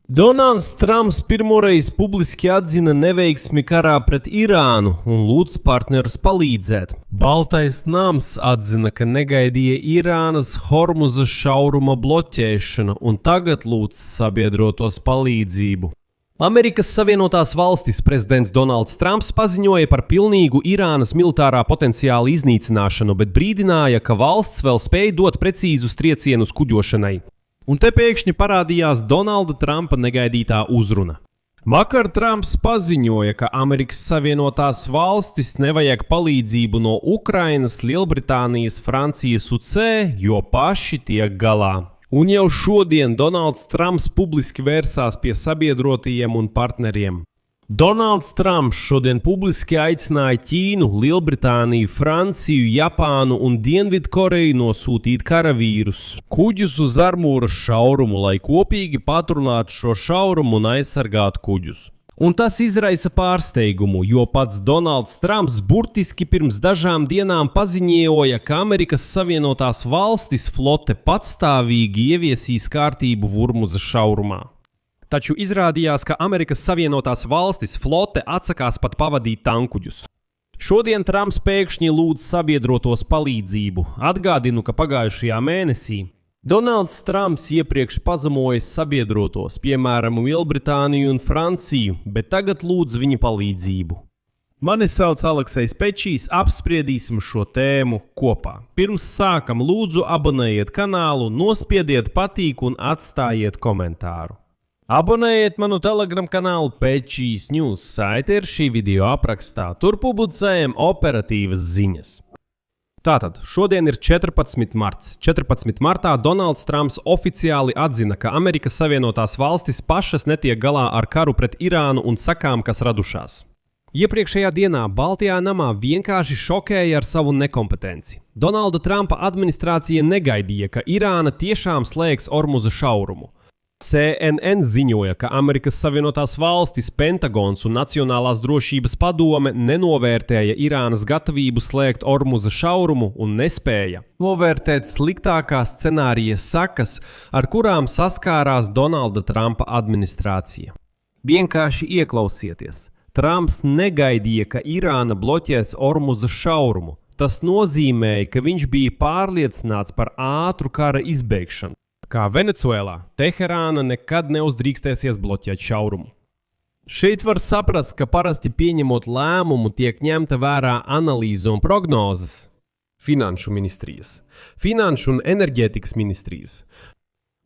Donalds Trumps pirmoreiz publiski atzina neveiksmi karā pret Irānu un lūdz partnerus palīdzēt. Baltais nams atzina, ka negaidīja Irānas Hormuzas šauruma bloķēšanu un tagad lūdz sabiedrotos palīdzību. Amerikas Savienotās valstis prezidents Donalds Trumps paziņoja par pilnīgu Irānas militārā potenciāla iznīcināšanu, bet brīdināja, ka valsts vēl spēj dot precīzus triecienus kuģošanai. Un te pēkšņi parādījās Donalda Trumpa negaidītā uzruna. Vakar Trumps paziņoja, ka Amerikas Savienotās valstis nevajag palīdzību no Ukrainas, Lielbritānijas, Francijas UC, jo paši tiek galā. Un jau šodien Donalds Trumps publiski vērsās pie sabiedrotajiem un partneriem. Donalds Trumps šodien publiski aicināja Ķīnu, Lielbritāniju, Franciju, Japānu un Dienvidkoreju nosūtīt karavīrus, kuģus uz Armūras šaurumu, lai kopīgi patrunātu šo šaurumu un aizsargātu kuģus. Un tas izraisa pārsteigumu, jo pats Donalds Trumps burtiski pirms dažām dienām paziņoja, ka Amerikas Savienotās valstis flote patstāvīgi ieviesīs kārtību Hormuzas šaurumā. Taču izrādījās, ka Amerikas Savienotās valstis flote atsakās pat pavadīt tankuģus. Šodien Trumps pēkšņi lūdz sabiedrotos palīdzību. Atgādinu, ka pagājušajā mēnesī Donalds Trumps iepriekš pazemojis sabiedrotos, piemēram, Lielbritāniju un Franciju, bet tagad lūdz viņa palīdzību. Mani sauc Aleksejs Pečijs, apspriedīsim šo tēmu kopā. Pirms sākam, lūdzu abonējiet kanālu, nospiediet patīk un atstājiet komentāru. Abonējiet manu Telegram kanālu Pečijs News, saite ir šī video aprakstā, tur publicējam operatīvas ziņas. Tātad, šodien ir 14. marts. 14. martā Donalds Trumps oficiāli atzina, ka Amerikas Savienotās valstis pašas netiek galā ar karu pret Irānu un sakām, kas radušās. Iepriekšējā dienā Baltajā namā vienkārši šokēja ar savu nekompetenci. Donalda Trumpa administrācija negaidīja, ka Irāna tiešām slēgs Hormuza šaurumu. CNN ziņoja, ka Amerikas Savienotās valstis, Pentagons un Nacionālās drošības padome nenovērtēja Irānas gatavību slēgt Hormuza šaurumu un nespēja novērtēt sliktākā scenārija sakas, ar kurām saskārās Donalda Trumpa administrācija. Vienkārši ieklausieties. Trumps negaidīja, ka Irāna bloķēs Hormuza šaurumu. Tas nozīmēja, ka viņš bija pārliecināts par ātru kara izbeigšanu. Kā Venecuēlā, Teherāna nekad neuzdrīkstēsies bloķēt šaurumu. Šeit var saprast, ka parasti pieņemot lēmumu tiek ņemta vērā analīze un prognozes. Finanšu ministrijas, finanšu un enerģētikas ministrijas.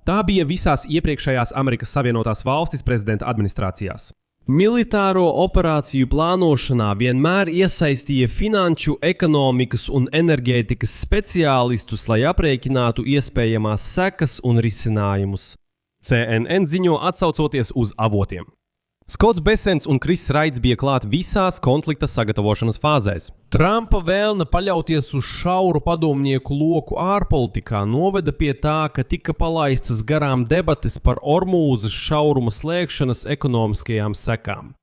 Tā bija visās iepriekšējās Amerikas Savienotās valstis prezidenta administrācijās. Militāro operāciju plānošanā vienmēr iesaistīja finanšu, ekonomikas un enerģētikas speciālistus, lai aprēķinātu iespējamās sekas un risinājumus. CNN ziņo atsaucoties uz avotiem. Skots Besens un Kris Raits bija klāt visās konflikta sagatavošanas fāzēs. Trumpa vēlme paļauties uz šauru padomnieku loku ārpolitikā noveda pie tā, ka tika palaistas garām debates par Hormuzas šauruma slēgšanas ekonomiskajām sekām.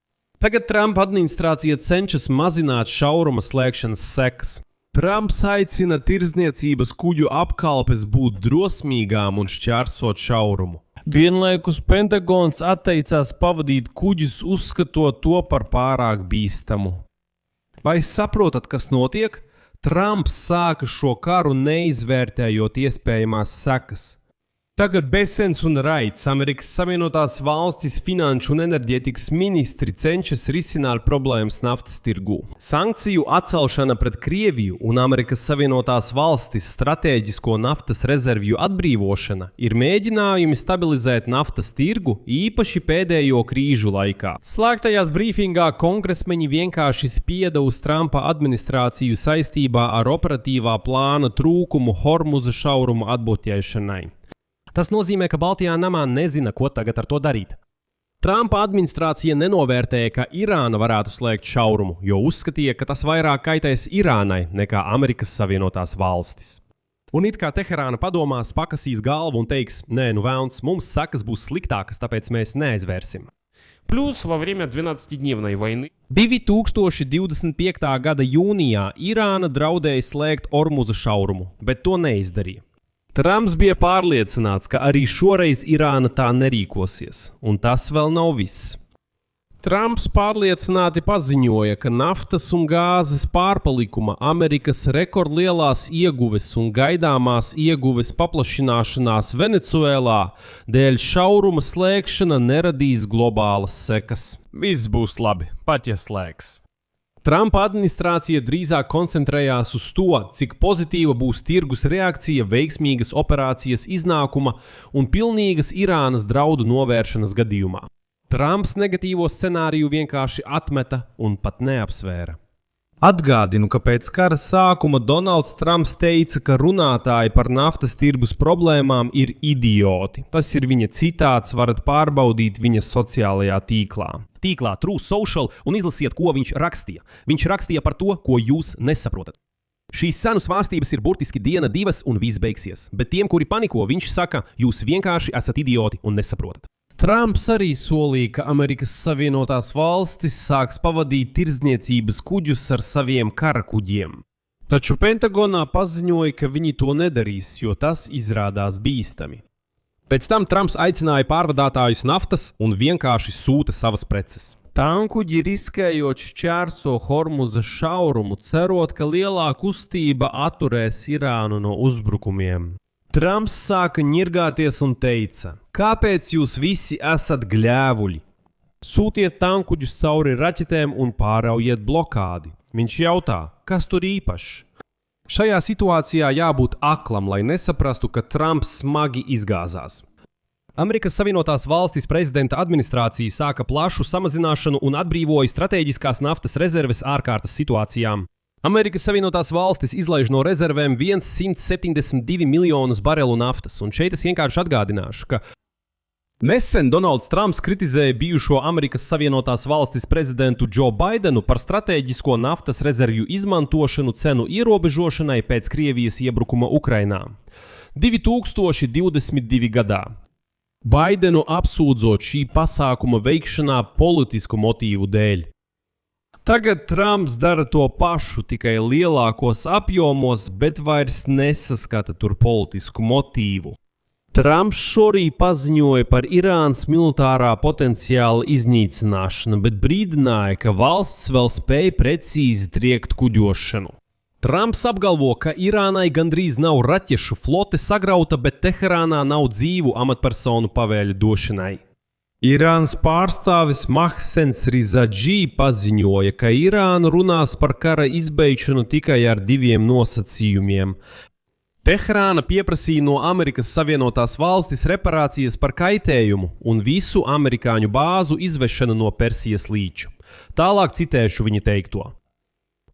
Tagad Trumpa administrācija cenšas mazināt šauruma slēgšanas sekas. Trumps aicina tirdzniecības kuģu apkalpes būt drosmīgām un šķērsot šaurumu. Vienlaikus Pentagons atteicās pavadīt kuģus, uzskatot to par pārāk bīstamu. Vai saprotat, kas notiek? Trumps sāka šo karu neizvērtējot iespējamās sekas. Tagad Besens un Raits, Amerikas Savienotās valstis finanšu un enerģētikas ministri cenšas risināt problēmas naftas tirgū. Sankciju atcelšana pret Krieviju un Amerikas Savienotās valstis stratēģisko naftas rezervju atbrīvošana ir mēģinājumi stabilizēt naftas tirgu, īpaši pēdējo krīžu laikā. Slēgtajās brīfingā kongresmeņi vienkārši spieda uz Trumpa administrāciju saistībā ar operatīvā plāna trūkumu Hormuza šauruma atbloķēšanai. Tas nozīmē, ka Baltajā namā nezina, ko tagad ar to darīt. Trumpa administrācija nenovērtēja, ka Irāna varētu slēgt šaurumu, jo uzskatīja, ka tas vairāk kaitēs Irānai nekā Amerikas Savienotās valstis. Un it kā Teherāna padomās, pakasīs galvu un teiks, nē, nu velns, mums sekas būs sliktākas, tāpēc mēs neaizvērsim. Плюс во время 12-дневной войны 2025. gada jūnijā Irāna draudēja slēgt Hormuza šaurumu, bet to neizdarīja. Trumps bija pārliecināts, ka arī šoreiz Irāna tā nerīkosies, un tas vēl nav viss. Trumps pārliecināti paziņoja, ka naftas un gāzes pārpalikuma, Amerikas rekordlielās ieguves un gaidāmās ieguves paplašināšanās Venecuēlā dēļ šauruma slēgšana neradīs globālas sekas. Viss būs labi, pat ja slēgs. Trumpa administrācija drīzāk koncentrējās uz to, cik pozitīva būs tirgus reakcija veiksmīgas operācijas iznākuma un pilnīgas Irānas draudu novēršanas gadījumā. Trumps negatīvo scenāriju vienkārši atmeta un pat neapsvēra. Atgādinu, ka pēc kara sākuma Donalds Trumps teica, ka runātāji par naftas tirgus problēmām ir idioti. Tas ir viņa citāts, varat pārbaudīt viņa sociālajā tīklā. Tīklā True Social un izlasiet, ko viņš rakstīja. Viņš rakstīja par to, ko jūs nesaprotat. Šīs cenu svārstības ir burtiski diena, divas un viss beigsies. Bet tiem, kuri paniko, viņš saka, jūs vienkārši esat idioti un nesaprotat. Trumps arī solīja, ka Amerikas Savienotās valstis sāks pavadīt tirdzniecības kuģus ar saviem karakuģiem. Taču Pentagonā paziņoja, ka viņi to nedarīs, jo tas izrādās bīstami. Pēc tam Trumps aicināja pārvadātājus naftas un vienkārši sūta savas preces. Tankuģi riskējot šķērso Hormuza šaurumu, cerot, ka lielā kustība atturēs Irānu no uzbrukumiem. Trumps sāka ņirgāties un teica, kāpēc jūs visi esat gļēvuļi? Sūtiet tankuģus cauri raķetēm un pāraujiet blokādi. Viņš jautā, kas tur īpašs? Šajā situācijā jābūt aklam, lai nesaprastu, ka Trumps smagi izgāzās. Amerikas Savienotās valstis prezidenta administrācija sāka plašu samazināšanu un atbrīvoja strateģiskās naftas rezerves ārkārtas situācijām. Amerikas Savienotās valstis izlaiž no rezervēm 172 miljonus barelu naftas, un šeit es vienkārši atgādināšu, ka nesen Donalds Trumps kritizēja bijušo Amerikas Savienotās valstis prezidentu Joe Bidenu par strateģisko naftas rezervju izmantošanu cenu ierobežošanai pēc Krievijas iebrukuma Ukrainā 2022. gadā. Baidenu apsūdzot šī pasākuma veikšanā politisku motīvu dēļ. Tagad Trumps dara to pašu, tikai lielākos apjomos, bet vairs nesaskata tur politisku motīvu. Trumps šorīt paziņoja par Irānas militārā potenciāla iznīcināšanu, bet brīdināja, ka valsts vēl spēj precīzi triekt kuģošanu. Trumps apgalvo, ka Irānai gandrīz nav raķešu flote sagrauta, bet Teherānā nav dzīvu amatpersonu pavēļu došanai. Irānas pārstāvis Mahsens Rizadžī paziņoja, ka Irāna runās par kara izbeigšanu tikai ar 2 nosacījumiem. Teherāna pieprasīja no Amerikas Savienotās valstis reparācijas par kaitējumu un visu amerikāņu bāzu izvešanu no Persijas līča. Tālāk citēšu viņa teikto.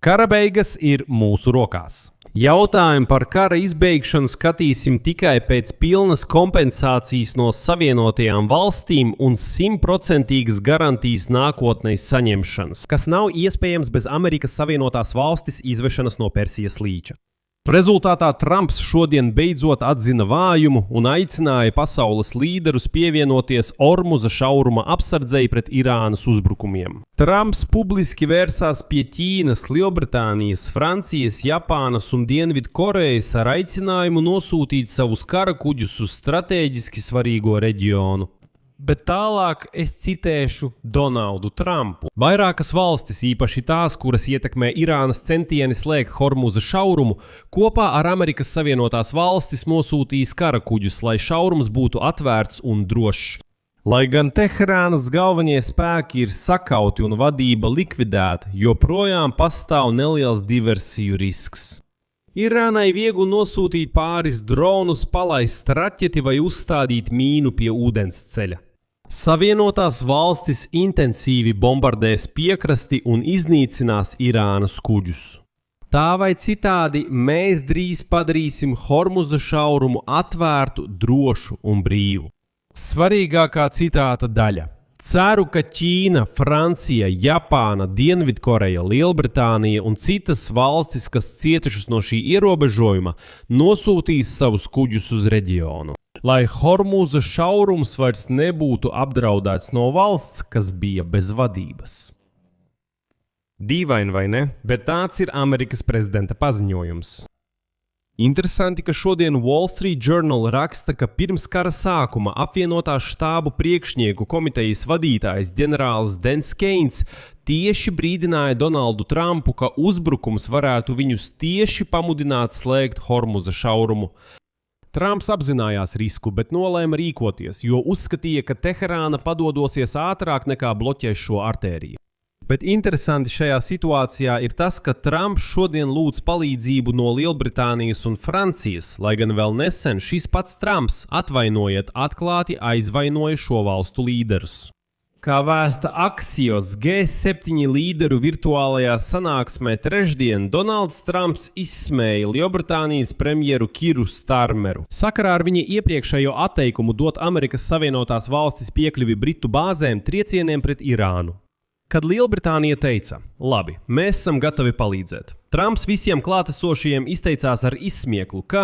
Kara beigas ir mūsu rokās. Jautājumu par kara izbeigšanu skatīsim tikai pēc pilnas kompensācijas no Savienotajām valstīm un 100% garantijas nākotnei saņemšanas, kas nav iespējams bez Amerikas Savienotās valstis izvešanas no Persijas līča. Rezultātā Trumps šodien beidzot atzina vājumu un aicināja pasaules līderus pievienoties Ormuza šauruma apsardzei pret Irānas uzbrukumiem. Trumps publiski vērsās pie Ķīnas, Lielbritānijas, Francijas, Japānas un Dienvidkorejas ar aicinājumu nosūtīt savus karakuģus uz strateģiski svarīgo reģionu. Bet tālāk es citēšu Donaldu Trumpu. Vairākas valstis, īpaši tās, kuras ietekmē Irānas centieni slēgt Hormuza šaurumu, kopā ar Amerikas Savienotās valstis nosūtīs karakuģus, lai šaurums būtu atvērts un drošs. Lai gan Teherānas galvenie spēki ir sakauti un vadība likvidēta, joprojām pastāv neliels diversiju risks. Irānai viegli nosūtīt pāris dronus, palaist raķeti vai uzstādīt mīnu pie ūdensceļa. Savienotās valstis intensīvi bombardēs piekrasti un iznīcinās Irānas kuģus. Tā vai citādi mēs drīz padarīsim Hormuza šaurumu atvērtu, drošu un brīvu. Svarīgākā citāta daļa. Ceru, ka Ķīna, Francija, Japāna, Dienvidkoreja, Lielbritānija un citas valstis, kas cietušas no šī ierobežojuma, nosūtīs savus kuģus uz reģionu. Lai Hormuza šaurums vairs nebūtu apdraudēts no valsts, kas bija bez vadības. Dīvaini vai ne, bet tāds ir Amerikas prezidenta paziņojums. Interesanti, ka šodien Wall Street Journal raksta, ka pirms kara sākuma apvienotās štābu priekšnieku komitejas vadītājs ģenerālis Dens Keins tieši brīdināja Donaldu Trumpu, ka uzbrukums varētu viņus tieši pamudināt slēgt Hormuza šaurumu. Trumps apzinājās risku, bet nolēma rīkoties, jo uzskatīja, ka Teherāna padodosies ātrāk nekā bloķēs šo artēriju. Bet interesanti šajā situācijā ir tas, ka Trumps šodien lūdz palīdzību no Lielbritānijas un Francijas, lai gan vēl nesen šis pats Trumps, atvainojiet, atklāti aizvainoja šo valstu līderus. Kā vēsta Axios, G7 līderu virtuālajā sanāksmē trešdien Donalds Trumps izsmēja Lielbritānijas premjeru Kiru Starmeru. Sakarā ar viņa iepriekšējo atteikumu dot Amerikas Savienotās valstis piekļuvi Britu bāzēm triecieniem pret Irānu. Kad Lielbritānija teica, labi, mēs esam gatavi palīdzēt, Trumps visiem klātesošajiem izteicās ar izsmieklu, ka,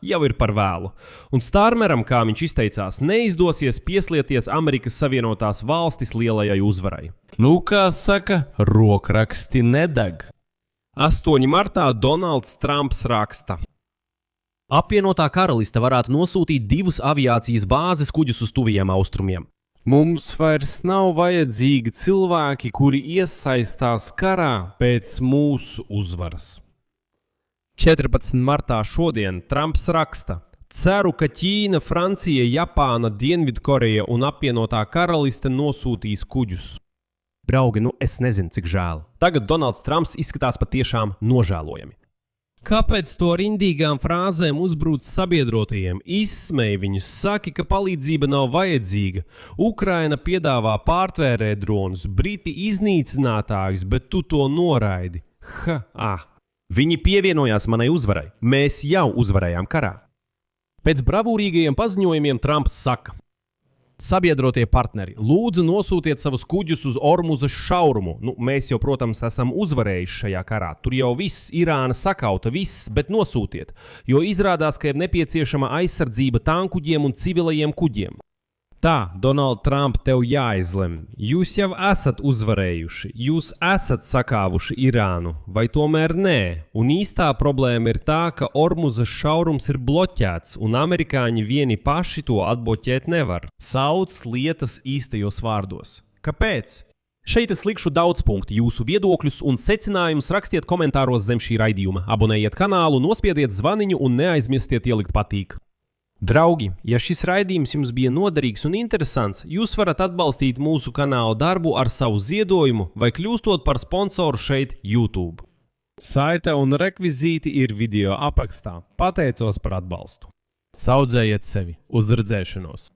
jau ir par vēlu. Un Starmeram, kā viņš izteicās, neizdosies pieslieties Amerikas Savienotās valstis lielajai uzvarai. Nu, kā saka, rokraksti nedeg. 8. martā Donalds Trumps raksta. Apvienotā karaliste varētu nosūtīt 2 aviācijas bāzes kuģus uz tuvajiem austrumiem. Mums vairs nav vajadzīgi cilvēki, kuri iesaistās karā pēc mūsu uzvaras. 14. martā šodien Trumps raksta. Ceru, ka Ķīna, Francija, Japāna, Dienvidkoreja un apvienotā karaliste nosūtīs kuģus. Draugi, es nezinu, cik žēl. Tagad Donalds Trumps izskatās patiešām nožēlojami. Kāpēc to rindīgām frāzēm uzbrūc sabiedrotajiem? Izsmej viņus, saki, ka palīdzība nav vajadzīga. Ukraina piedāvā pārtvērēt dronus, Briti iznīcinātājus, bet tu to noraidi. Viņi pievienojās manai uzvarai. Mēs jau uzvarējām karā. Pēc bravūrīgajiem paziņojumiem Trumps saka. Sabiedrotie partneri, lūdzu nosūtiet savus kuģus uz Ormuza šaurumu. Mēs jau, protams, esam uzvarējuši šajā karā. Tur jau viss, Irāna sakauta, viss, bet nosūtiet. Jo izrādās, ka ir nepieciešama aizsardzība tankuģiem un civilajiem kuģiem. Tā, Donald Trump, tev jāizlem. Jūs jau esat uzvarējuši, jūs esat sakāvuši Irānu, vai tomēr nē? Un īstā problēma ir tā, ka Ormuza šaurums ir bloķēts, un amerikāņi vieni paši to atbloķēt nevar. Sauc lietas īstajos vārdos. Kāpēc? Šeit es likšu daudz punktu, jūsu viedokļus un secinājumus rakstiet komentāros zem šī raidījuma. Abonējiet kanālu, nospiediet zvaniņu un neaizmirstiet ielikt patīk. Draugi, ja šis raidījums jums bija noderīgs un interesants, jūs varat atbalstīt mūsu kanāla darbu ar savu ziedojumu vai kļūstot par sponsoru šeit YouTube. Saite un rekvizīti ir video aprakstā. Pateicos par atbalstu. Saudzējiet sevi! Uz redzēšanos!